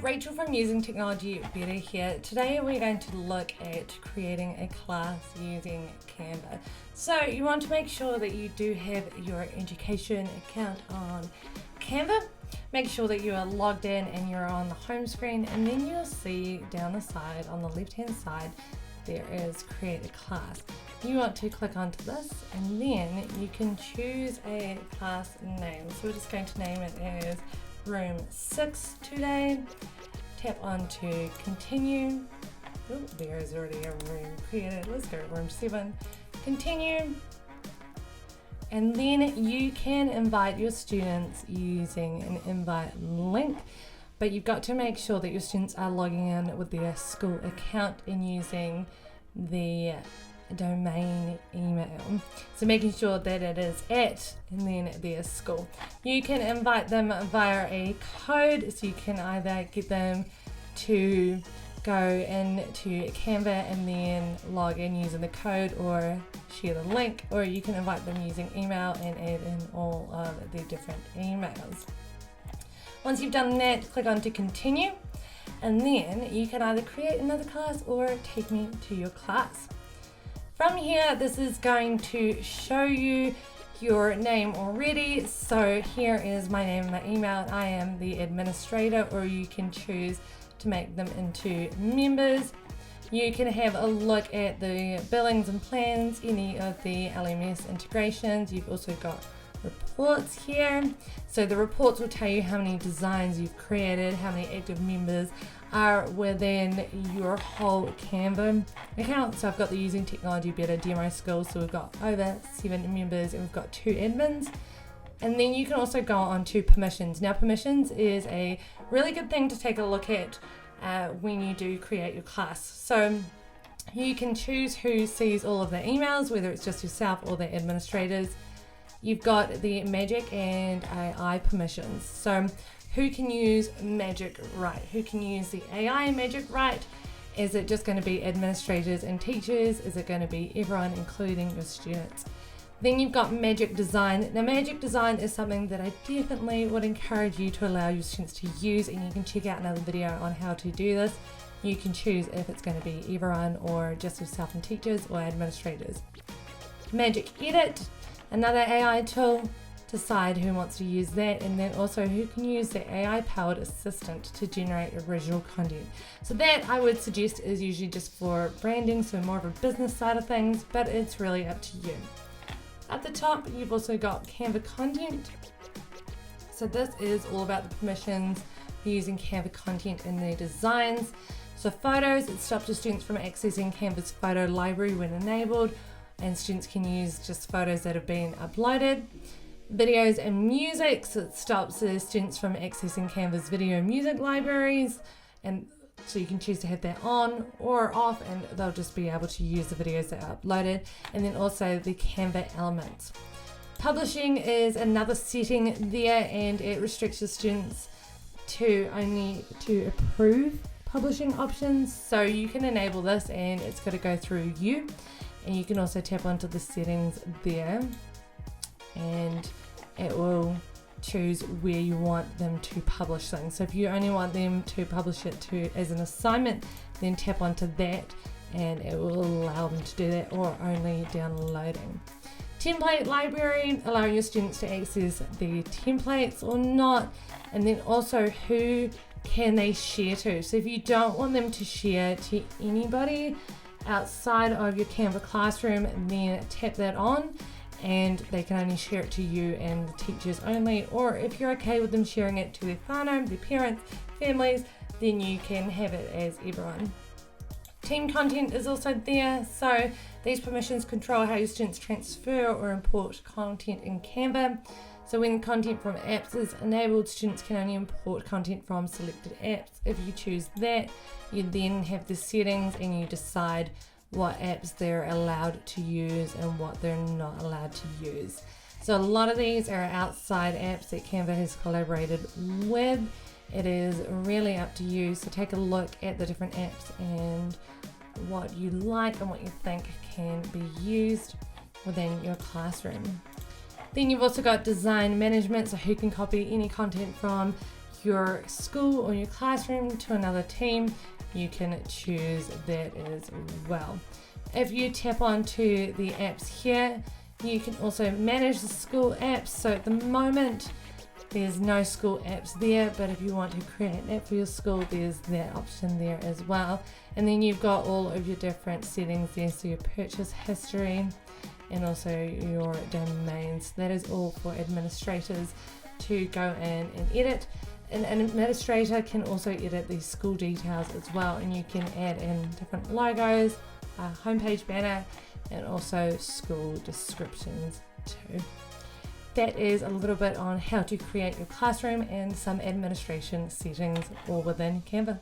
Rachel from Using Technology Better here. Today we're going to look at creating a class using Canva. So you want to make sure that you do have your education account on Canva. Make sure that you are logged in and you're on the home screen, and then you'll see down the side on the left hand side there is create a class. You want to click onto this and then you can choose a class name. So we're just going to name it as Room 6 today. Tap onto continue. Oh, there is already a room created. Let's go room 7. Continue. And then you can invite your students using an invite link, but you've got to make sure that your students are logging in with their school account and using the domain email. So making sure that it is at and then their school. You can invite them via a code, so you can either get them to go into Canva and then log in using the code or share the link, or you can invite them using email and add in all of the different emails. Once you've done that, click on to continue, and then you can either create another class or take me to your class. From here, this is going to show you your name already. So here is my name and my email. I am the administrator, or you can choose to make them into members. You can have a look at the billings and plans, any of the LMS integrations. You've also got reports here. So the reports will tell you how many designs you've created, how many active members are within your whole Canva account. So I've got the Using Technology Better demo school, so we've got over 7 members and we've got 2 admins. And then you can also go on to permissions. Now permissions is a really good thing to take a look at when you do create your class. So you can choose who sees all of the emails, whether it's just yourself or the administrators. You've got the Magic and AI permissions. So who can use Magic Write? Who can use the AI Magic Write? Is it just going to be administrators and teachers? Is it going to be everyone, including your students? Then you've got Magic Design. Now Magic Design is something that I definitely would encourage you to allow your students to use, and you can check out another video on how to do this. You can choose if it's going to be everyone or just yourself and teachers or administrators. Magic Edit, another AI tool. Decide who wants to use that, and then also who can use the AI powered assistant to generate original content. So that I would suggest is usually just for branding, so more of a business side of things, but it's really up to you. At the top, you've also got Canva content. So this is all about the permissions for using Canva content in their designs. So photos, it stops your students from accessing Canva's photo library when enabled, and students can use just photos that have been uploaded. Videos and music, so it stops the students from accessing Canva's video and music libraries, and so you can choose to have that on or off, and they'll just be able to use the videos that are uploaded. And then also the Canva elements. Publishing is another setting there, and it restricts your students to only to approve publishing options. So you can enable this and it's going to go through you, and you can also tap onto the settings there and it will choose where you want them to publish things. So if you only want them to publish it to as an assignment, then tap onto that and it will allow them to do that, or only downloading. Template library, allowing your students to access the templates or not, and then also who can they share to. So if you don't want them to share to anybody outside of your Canva classroom, then tap that on, and they can only share it to you and the teachers only. Or if you're okay with them sharing it to their whānau, their parents, families, then you can have it as everyone. Team content is also there, so these permissions control how your students transfer or import content in Canva. So when content from apps is enabled, students can only import content from selected apps. If you choose that, you then have the settings and you decide what apps they're allowed to use and what they're not allowed to use. So a lot of these are outside apps that Canva has collaborated with. It is really up to you, so take a look at the different apps and what you like and what you think can be used within your classroom. Then you've also got design management, so who can copy any content from your school or your classroom to another team, you can choose that as well. If you tap onto the apps here, you can also manage the school apps. So at the moment, there's no school apps there, but if you want to create an app for your school, there's that option there as well. And then you've got all of your different settings there, so your purchase history and also your domains. That is all for administrators to go in and edit. An administrator can also edit the school details as well, and you can add in different logos, a homepage banner, and also school descriptions too. That is a little bit on how to create your classroom and some administration settings all within Canva.